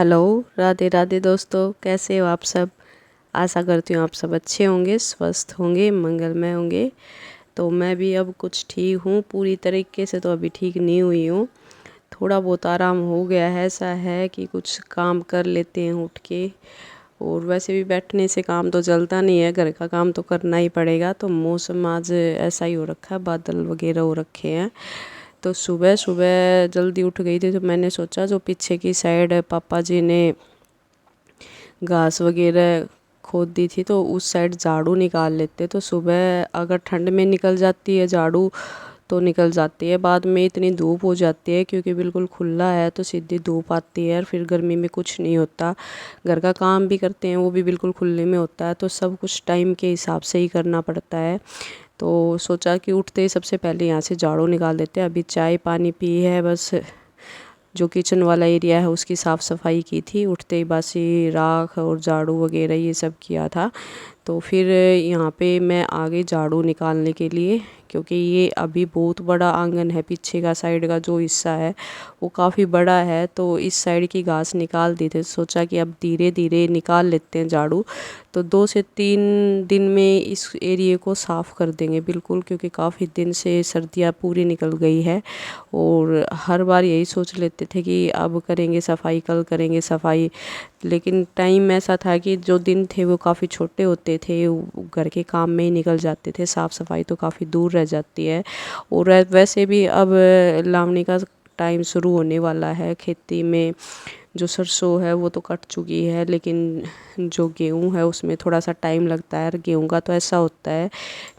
Hello, Radhe Radhe दोस्तों, कैसे हो आप सब। आशा करती हूँ आप सब अच्छे होंगे, स्वस्थ होंगे, मंगलमय होंगे। तो मैं भी अब कुछ ठीक हूँ, पूरी तरीके से तो अभी ठीक नहीं हुई हूँ। थोड़ा बहुत आराम हो गया है, ऐसा है कि कुछ काम कर लेते हैं उठ के। और वैसे भी बैठने से काम तो चलता नहीं है, घर का काम तो करना ही पड़ेगा। तो मौसम आज ऐसा ही हो रखा है, बादल वगैरह हो रखे हैं। तो सुबह सुबह जल्दी उठ गई थी, तो मैंने सोचा जो पीछे की साइड पापा जी ने घास वगैरह खोद दी थी तो उस साइड झाड़ू निकाल लेते। तो सुबह अगर ठंड में निकल जाती है झाड़ू तो निकल जाती है, बाद में इतनी धूप हो जाती है क्योंकि बिल्कुल खुला है तो सीधी धूप आती है और फिर गर्मी में कुछ नहीं होता। घर का काम भी करते हैं वो भी बिल्कुल खुले में होता है, तो सब कुछ टाइम के हिसाब से ही करना पड़ता है। तो सोचा कि उठते ही सबसे पहले यहाँ से झाड़ू निकाल देते हैं। अभी चाय पानी पी है, बस जो किचन वाला एरिया है उसकी साफ़ सफाई की थी। उठते ही बासी राख और झाड़ू वगैरह ये सब किया था। तो फिर यहाँ पे मैं आ गई झाड़ू निकालने के लिए, क्योंकि ये अभी बहुत बड़ा आंगन है। पीछे का साइड का जो हिस्सा है वो काफ़ी बड़ा है, तो इस साइड की घास निकाल दी थी। सोचा कि अब धीरे धीरे निकाल लेते हैं झाड़ू, तो 2 से 3 दिन में इस एरिए को साफ़ कर देंगे बिल्कुल, क्योंकि काफ़ी दिन से सर्दियाँ पूरी निकल गई है। और हर बार यही सोच लेते थे कि अब करेंगे सफाई, कल करेंगे सफाई, लेकिन टाइम ऐसा था कि जो दिन थे वो काफ़ी छोटे होते थे, घर के काम में ही निकल जाते थे। साफ़ सफाई तो काफ़ी दूर रह जाती है। और वैसे भी अब लावणी का टाइम शुरू होने वाला है। खेती में जो सरसों है वो तो कट चुकी है, लेकिन जो गेहूँ है उसमें थोड़ा सा टाइम लगता है। और गेहूँ का तो ऐसा होता है,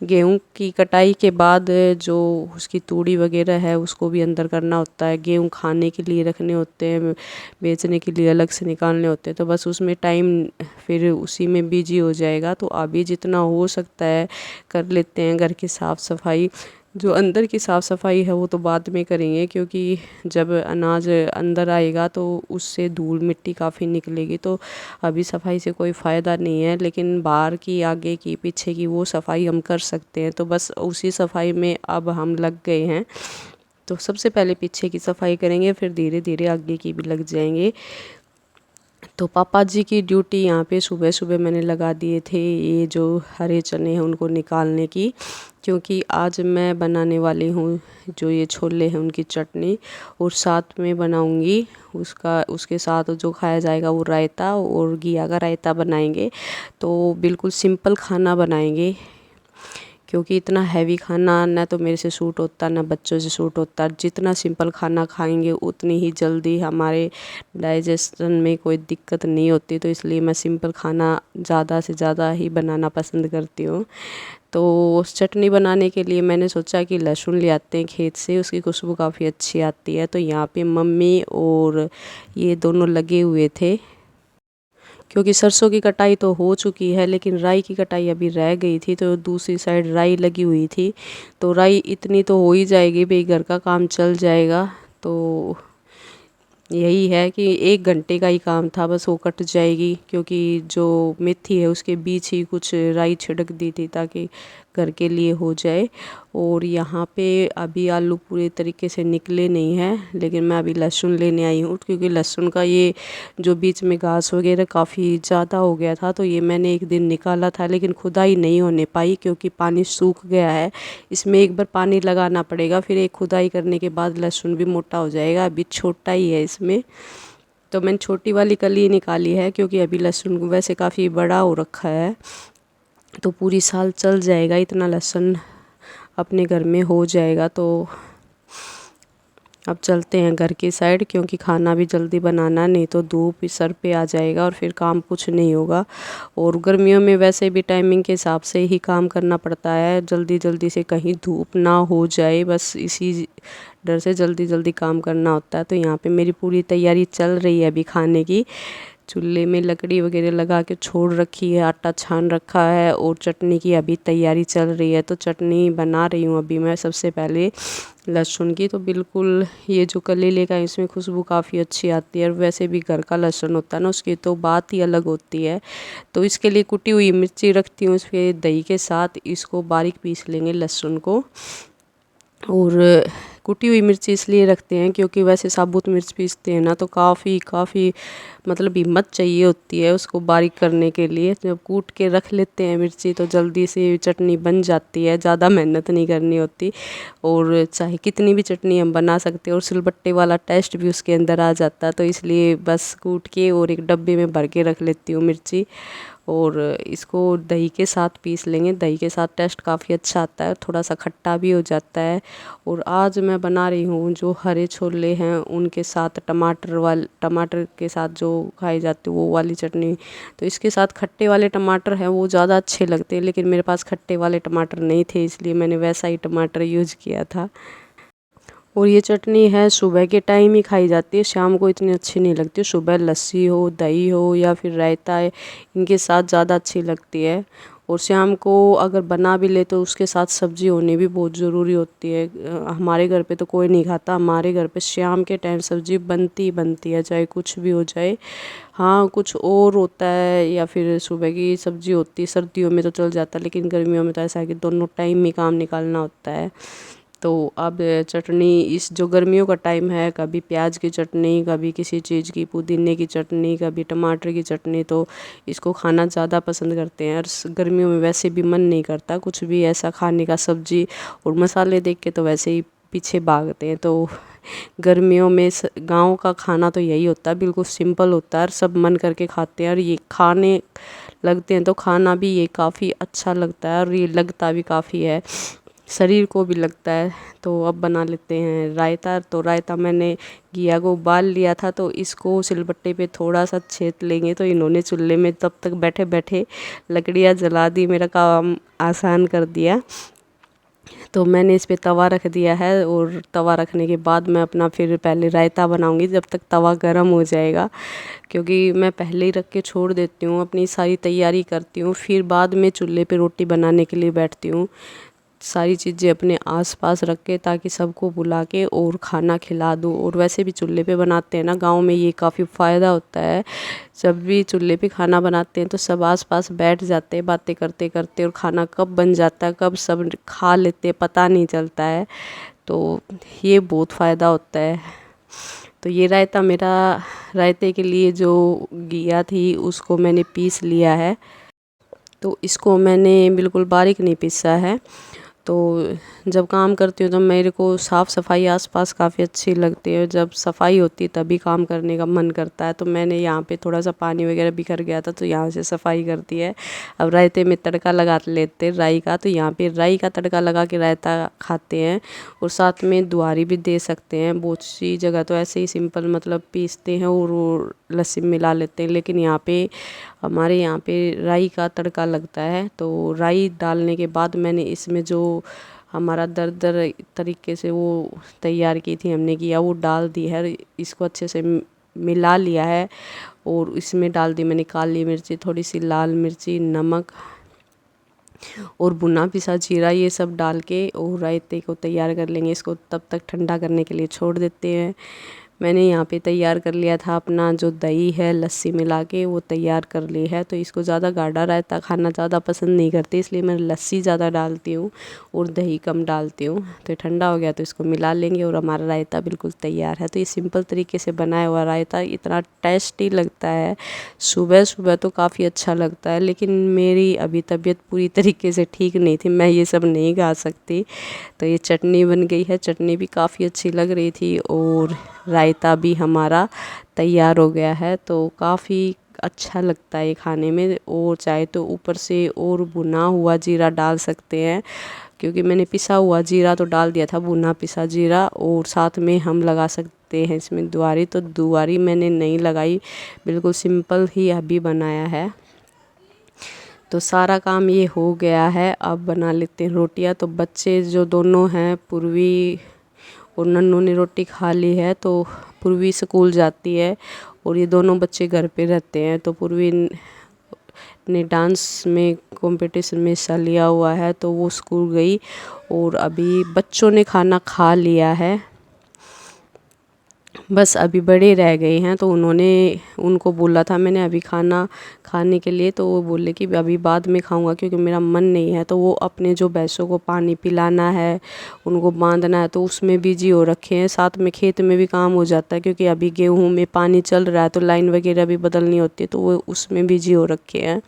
गेहूँ की कटाई के बाद जो उसकी तूड़ी वगैरह है उसको भी अंदर करना होता है। गेहूँ खाने के लिए रखने होते हैं, बेचने के लिए अलग से निकालने होते हैं, तो बस उसमें टाइम फिर उसी में बिजी हो जाएगा। तो अभी जितना हो सकता है कर लेते हैं घर की साफ़ सफाई। जो अंदर की साफ़ सफाई है वो तो बाद में करेंगे, क्योंकि जब अनाज अंदर आएगा तो उससे धूल मिट्टी काफ़ी निकलेगी, तो अभी सफाई से कोई फ़ायदा नहीं है। लेकिन बाहर की, आगे की, पीछे की वो सफाई हम कर सकते हैं। तो बस उसी सफाई में अब हम लग गए हैं। तो सबसे पहले पीछे की सफाई करेंगे, फिर धीरे धीरे आगे की भी लग जाएंगे। तो पापा जी की ड्यूटी यहाँ पे सुबह सुबह मैंने लगा दिए थे, ये जो हरे चने हैं उनको निकालने की, क्योंकि आज मैं बनाने वाली हूँ जो ये छोले हैं उनकी चटनी। और साथ में बनाऊँगी उसके साथ जो खाया जाएगा वो रायता, और घिया का रायता बनाएंगे। तो बिल्कुल सिंपल खाना बनाएंगे, क्योंकि इतना हैवी खाना ना तो मेरे से सूट होता ना बच्चों से सूट होता। जितना सिंपल खाना खाएंगे उतनी ही जल्दी हमारे डाइजेशन में कोई दिक्कत नहीं होती। तो इसलिए मैं सिंपल खाना ज़्यादा से ज़्यादा ही बनाना पसंद करती हूँ। तो उस चटनी बनाने के लिए मैंने सोचा कि लहसुन ले आते हैं खेत से, उसकी खुशबू काफ़ी अच्छी आती है। तो यहाँ पे मम्मी और ये दोनों लगे हुए थे, क्योंकि सरसों की कटाई तो हो चुकी है लेकिन राई की कटाई अभी रह गई थी। तो दूसरी साइड राई लगी हुई थी, तो राई इतनी तो हो ही जाएगी भाई, घर का काम चल जाएगा। तो यही है कि 1 घंटे का ही काम था, बस वो कट जाएगी, क्योंकि जो मेथी है उसके बीच ही कुछ राई छिड़क दी थी ताकि घर के लिए हो जाए। और यहाँ पे अभी आलू पूरे तरीके से निकले नहीं हैं, लेकिन मैं अभी लहसुन लेने आई हूँ, क्योंकि लहसुन का ये जो बीच में घास वगैरह काफ़ी ज़्यादा हो गया था। तो ये मैंने एक दिन निकाला था लेकिन खुदाई नहीं होने पाई, क्योंकि पानी सूख गया है। इसमें एक बार पानी लगाना पड़ेगा, फिर एक खुदाई करने के बाद लहसुन भी मोटा हो जाएगा। अभी छोटा ही है इसमें, तो मैंने छोटी वाली कली निकाली है, क्योंकि अभी लहसुन वैसे काफ़ी बड़ा हो रखा है, तो पूरी साल चल जाएगा, इतना लहसुन अपने घर में हो जाएगा। तो अब चलते हैं घर की साइड, क्योंकि खाना भी जल्दी बनाना, नहीं तो धूप सर पे आ जाएगा और फिर काम कुछ नहीं होगा। और गर्मियों में वैसे भी टाइमिंग के हिसाब से ही काम करना पड़ता है, जल्दी जल्दी से कहीं धूप ना हो जाए, बस इसी डर से जल्दी जल्दी काम करना होता है। तो यहाँ पे मेरी पूरी तैयारी चल रही है अभी खाने की। चूल्हे में लकड़ी वगैरह लगा के छोड़ रखी है, आटा छान रखा है, और चटनी की अभी तैयारी चल रही है। तो चटनी बना रही हूँ अभी मैं सबसे पहले लहसुन की। तो बिल्कुल ये जो कली लेकर इसमें खुशबू काफ़ी अच्छी आती है, और वैसे भी घर का लहसुन होता है ना, उसकी तो बात ही अलग होती है। तो इसके लिए कुटी हुई मिर्ची रखती हूँ, फिर दही के साथ इसको बारीक पीस लेंगे लहसुन को। और कुटी हुई मिर्ची इसलिए रखते हैं क्योंकि वैसे साबुत मिर्च पीसते हैं ना तो काफ़ी मतलब हिम्मत चाहिए होती है उसको बारीक करने के लिए। जब कूट के रख लेते हैं मिर्ची तो जल्दी से चटनी बन जाती है, ज़्यादा मेहनत नहीं करनी होती और चाहे कितनी भी चटनी हम बना सकते हैं और सिलबट्टे वाला टेस्ट भी उसके अंदर आ जाता है। तो इसलिए बस कूट के और एक डब्बे में भर के रख लेती हूँ मिर्ची और इसको दही के साथ पीस लेंगे। दही के साथ टेस्ट काफ़ी अच्छा आता है, थोड़ा सा खट्टा भी हो जाता है। और आज मैं बना रही हूँ जो हरे छोले हैं उनके साथ टमाटर के साथ जो खाई जाती है वो वाली चटनी। तो इसके साथ खट्टे वाले टमाटर हैं वो ज़्यादा अच्छे लगते हैं, लेकिन मेरे पास खट्टे वाले टमाटर नहीं थे इसलिए मैंने वैसा ही टमाटर यूज़ किया था। और ये चटनी है सुबह के टाइम ही खाई जाती है, शाम को इतनी अच्छी नहीं लगती। सुबह लस्सी हो, दही हो या फिर रायता है, इनके साथ ज़्यादा अच्छी लगती है। और शाम को अगर बना भी ले तो उसके साथ सब्ज़ी होनी भी बहुत ज़रूरी होती है। हमारे घर पे तो कोई नहीं खाता, हमारे घर पे शाम के टाइम सब्ज़ी बनती ही बनती है, चाहे कुछ भी हो जाए। हाँ कुछ और होता है या फिर सुबह की सब्ज़ी होती है, सर्दियों में तो चल जाता है, लेकिन गर्मियों में तो ऐसा है कि दोनों टाइम ही काम निकालना होता है। तो अब चटनी इस जो गर्मियों का टाइम है, कभी प्याज की चटनी, कभी किसी चीज़ की, पुदीने की चटनी, कभी टमाटर की चटनी, तो इसको खाना ज़्यादा पसंद करते हैं। और गर्मियों में वैसे भी मन नहीं करता कुछ भी ऐसा खाने का, सब्जी और मसाले देख के तो वैसे ही पीछे भागते हैं। तो गर्मियों में गाँव का खाना तो यही होता है, बिल्कुल सिंपल होता है और सब मन करके खाते हैं और ये खाने लगते हैं तो खाना भी ये काफ़ी अच्छा लगता है और ये लगता भी काफ़ी है, शरीर को भी लगता है। तो अब बना लेते हैं रायता। तो रायता मैंने घिया को उबाल लिया था तो इसको सिलबट्टे पे थोड़ा सा छेद लेंगे। तो इन्होंने चूल्हे में तब तक बैठे बैठे लकड़ियाँ जला दी, मेरा काम आसान कर दिया। तो मैंने इस पे तवा रख दिया है और तवा रखने के बाद मैं अपना फिर पहले रायता बनाऊंगी जब तक तवा गर्म हो जाएगा, क्योंकि मैं पहले ही रख के छोड़ देती हूँ, अपनी सारी तैयारी करती हूँ, फिर बाद में चूल्हे पे रोटी बनाने के लिए बैठती हूँ। सारी चीज़ें अपने आसपास रख के ताकि सबको बुला के और खाना खिला दूँ। और वैसे भी चूल्हे पे बनाते हैं ना गांव में, ये काफ़ी फ़ायदा होता है। जब भी चूल्हे पे खाना बनाते हैं तो सब आसपास बैठ जाते हैं बातें करते करते, और खाना कब बन जाता है कब सब खा लेते हैं पता नहीं चलता है। तो ये बहुत फ़ायदा होता है। तो ये रायता मेरा, रायते के लिए जो घिया थी उसको मैंने पीस लिया है। तो इसको मैंने बिल्कुल बारीक नहीं पीसा है। तो जब काम करती हूँ तो मेरे को साफ़ सफाई आसपास काफ़ी अच्छी लगती है, जब सफाई होती है तभी काम करने का मन करता है। तो मैंने यहाँ पे थोड़ा सा पानी वगैरह बिखर गया था तो यहाँ से सफाई कर दी है। अब रायते में तड़का लगा लेते हैं राई का, तो यहाँ पे राई का तड़का लगा के रायता खाते हैं और साथ में दुआरी भी दे सकते हैं। बहुत सी जगह तो ऐसे ही सिंपल मतलब पीसते हैं और वो लस्सी में मिला लेते हैं, लेकिन यहाँ पे हमारे यहाँ पे राई का तड़का लगता है। तो राई डालने के बाद मैंने इसमें जो हमारा दरदर तरीके से वो तैयार की थी हमने किया वो डाल दी है, इसको अच्छे से मिला लिया है। और इसमें डाल दी मैंने काली मिर्ची, थोड़ी सी लाल मिर्ची, नमक और भुना पिसा जीरा, ये सब डाल के और रायते को तैयार कर लेंगे। इसको तब तक ठंडा करने के लिए छोड़ देते हैं। मैंने यहाँ पे तैयार कर लिया था अपना जो दही है लस्सी मिला के वो तैयार कर ली है। तो इसको ज़्यादा गाढ़ा रायता खाना ज़्यादा पसंद नहीं करती, इसलिए मैं लस्सी ज़्यादा डालती हूँ और दही कम डालती हूँ। तो ठंडा हो गया तो इसको मिला लेंगे और हमारा रायता बिल्कुल तैयार है। तो ये सिंपल तरीके से बनाया हुआ रायता इतना टेस्टी लगता है, सुबह सुबह तो काफ़ी अच्छा लगता है। लेकिन मेरी अभी तबीयत पूरी तरीके से ठीक नहीं थी, मैं ये सब नहीं खा सकती। तो ये चटनी बन गई है, चटनी भी काफ़ी अच्छी लग रही थी और रायता भी हमारा तैयार हो गया है। तो काफ़ी अच्छा लगता है खाने में। और चाहे तो ऊपर से और भुना हुआ जीरा डाल सकते हैं, क्योंकि मैंने पिसा हुआ जीरा तो डाल दिया था, भुना पिसा जीरा। और साथ में हम लगा सकते हैं इसमें दुआरी, तो दुआरी मैंने नहीं लगाई, बिल्कुल सिंपल ही अभी बनाया है। तो सारा काम ये हो गया है, अब बना लेते हैं रोटियां। तो बच्चे जो दोनों हैं, पूर्वी और नन्नू ने रोटी खा ली है। तो पूर्वी स्कूल जाती है और ये दोनों बच्चे घर पे रहते हैं। तो पूर्वी ने डांस में कंपटीशन में हिस्सा लिया हुआ है तो वो स्कूल गई और अभी बच्चों ने खाना खा लिया है। बस अभी बड़े रह गए हैं, तो उनको बोला था मैंने अभी खाना खाने के लिए, तो वो बोले कि अभी बाद में खाऊंगा क्योंकि मेरा मन नहीं है। तो वो अपने जो भैंसों को पानी पिलाना है, उनको बांधना है, तो उसमें बिजी हो रखे हैं। साथ में खेत में भी काम हो जाता है क्योंकि अभी गेहूं में पानी चल रहा है, तो लाइन वगैरह भी बदलनी होती है, तो वो उसमें बिजी हो रखे हैं।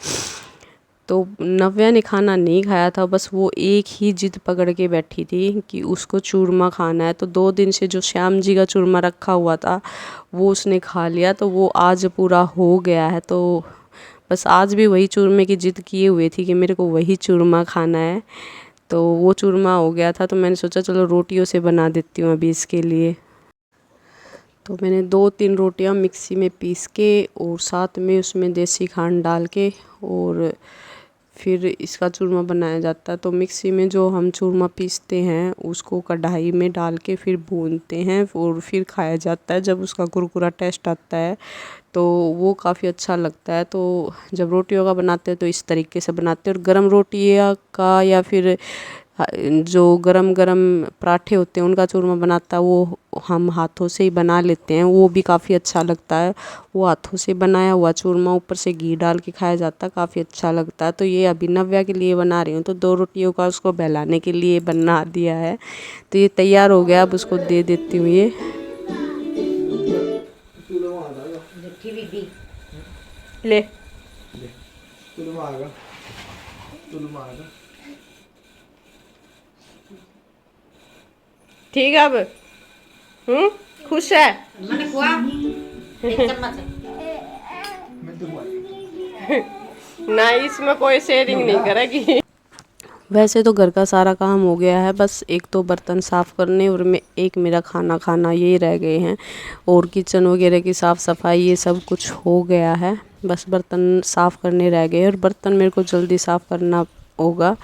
तो नव्या ने खाना नहीं खाया था, बस वो एक ही जिद पकड़ के बैठी थी कि उसको चूरमा खाना है। तो 2 दिन से जो श्याम जी का चूरमा रखा हुआ था वो उसने खा लिया, तो वो आज पूरा हो गया है। तो बस आज भी वही चूरमे की जिद किए हुए थी कि मेरे को वही चूरमा खाना है। तो वो चूरमा हो गया था, तो मैंने सोचा चलो रोटियों से बना देती हूँ अभी इसके लिए। तो मैंने 2-3 रोटियां मिक्सी में पीस के और साथ में उसमें देसी खांड डाल के और फिर इसका चूरमा बनाया जाता है। तो मिक्सी में जो हम चूरमा पीसते हैं उसको कढ़ाई में डाल के फिर भूनते हैं और फिर खाया जाता है। जब उसका कुरकुरा टेस्ट आता है तो वो काफ़ी अच्छा लगता है। तो जब रोटियों का बनाते हैं तो इस तरीके से बनाते हैं, और गरम रोटियाँ का या फिर जो गरम गरम पराठे होते हैं उनका चूरमा बनाता है वो हम हाथों से ही बना लेते हैं, वो भी काफ़ी अच्छा लगता है। वो हाथों से बनाया हुआ चूरमा ऊपर से घी डाल के खाया जाता है, काफ़ी अच्छा लगता है। तो ये अभी नव्या के लिए बना रही हूँ, तो 2 रोटियों का उसको बहलाने के लिए बना दिया है। तो ये तैयार हो गया, अब उसको दे देती हूँ ये। ले ठीक है अब खुश है। ना इसमें कोई शेयरिंग नहीं करेगी। वैसे तो घर का सारा काम हो गया है, बस एक तो बर्तन साफ़ करने और एक मेरा खाना खाना ये रह गए हैं, और किचन वगैरह की साफ़ सफाई ये सब कुछ हो गया है। बस बर्तन साफ़ करने रह गए, और बर्तन मेरे को जल्दी साफ़ करना होगा।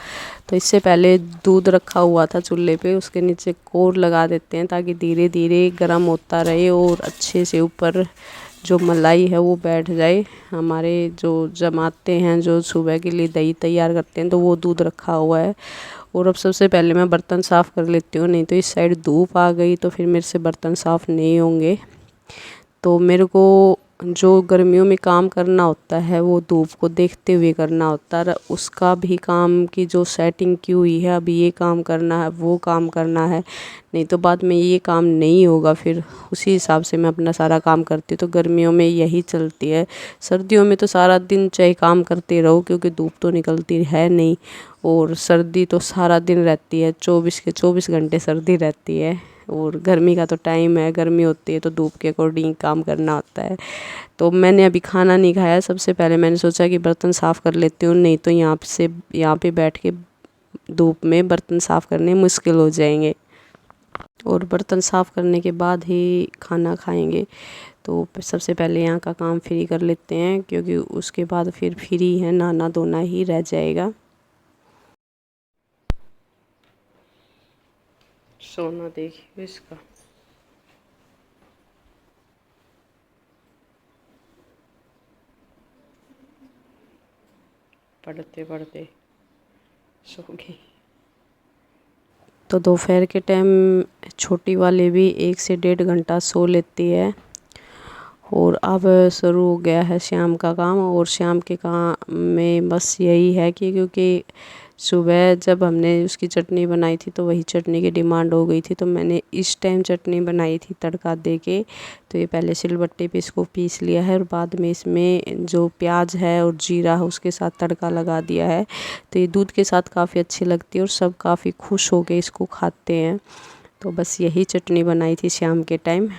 तो इससे पहले दूध रखा हुआ था चूल्हे पे, उसके नीचे कोर लगा देते हैं ताकि धीरे धीरे गर्म होता रहे और अच्छे से ऊपर जो मलाई है वो बैठ जाए। हमारे जो जमाते हैं, जो सुबह के लिए दही तैयार करते हैं, तो वो दूध रखा हुआ है। और अब सबसे पहले मैं बर्तन साफ़ कर लेती हूँ, नहीं तो इस साइड धूप आ गई तो फिर मेरे से बर्तन साफ़ नहीं होंगे। तो मेरे को जो गर्मियों में काम करना होता है वो धूप को देखते हुए करना होता है। उसका भी काम की जो सेटिंग की हुई है, अभी ये काम करना है, वो काम करना है, नहीं तो बाद में ये काम नहीं होगा। फिर उसी हिसाब से मैं अपना सारा काम करती हूँ। तो गर्मियों में यही चलती है। सर्दियों में तो सारा दिन चाहे काम करते रहो क्योंकि धूप तो निकलती है नहीं, और सर्दी तो सारा दिन रहती है, 24 के 24 घंटे सर्दी रहती है। और गर्मी का तो टाइम है, गर्मी होती है तो धूप के अकॉर्डिंग काम करना होता है। तो मैंने अभी खाना नहीं खाया, सबसे पहले मैंने सोचा कि बर्तन साफ़ कर लेती हूँ, नहीं तो यहाँ पे बैठ के धूप में बर्तन साफ़ करने मुश्किल हो जाएंगे, और बर्तन साफ़ करने के बाद ही खाना खाएंगे। तो सबसे पहले यहाँ का काम फ्री कर लेते हैं क्योंकि उसके बाद फिर फ्री है, नहाना धोना ही रह जाएगा। सोना देखिए इसका, पढ़ते पढ़ते सो गई। तो दोपहर के टाइम छोटी वाली भी 1 से 1.5 घंटा सो लेती है। और अब शुरू हो गया है शाम का काम, और शाम के काम में बस यही है कि क्योंकि सुबह जब हमने उसकी चटनी बनाई थी तो वही चटनी की डिमांड हो गई थी, तो मैंने इस टाइम चटनी बनाई थी तड़का दे के। तो ये पहले सिलबट्टे पे इसको पीस लिया है, और बाद में इसमें जो प्याज है और जीरा है उसके साथ तड़का लगा दिया है। तो ये दूध के साथ काफ़ी अच्छी लगती है और सब काफ़ी खुश हो के इसको खाते हैं। तो बस यही चटनी बनाई थी शाम के टाइम।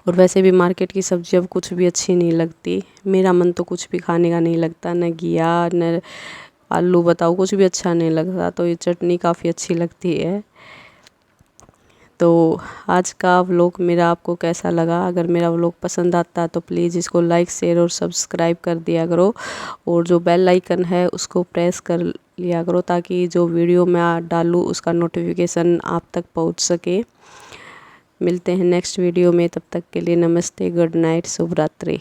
और वैसे भी मार्केट की सब्ज़ी अब कुछ भी अच्छी नहीं लगती, मेरा मन तो कुछ भी खाने का नहीं लगता, न घिया न आलू, बताओ कुछ भी अच्छा नहीं लगता। तो ये चटनी काफ़ी अच्छी लगती है। तो आज का व्लॉग मेरा आपको कैसा लगा? अगर मेरा व्लॉग पसंद आता है तो प्लीज़ इसको लाइक शेयर और सब्सक्राइब कर दिया करो, और जो बेल आइकन है उसको प्रेस कर लिया करो ताकि जो वीडियो मैं डालूँ उसका नोटिफिकेशन आप तक पहुंच सके। मिलते हैं नेक्स्ट वीडियो में, तब तक के लिए नमस्ते, गुड नाइट, शुभ रात्रि।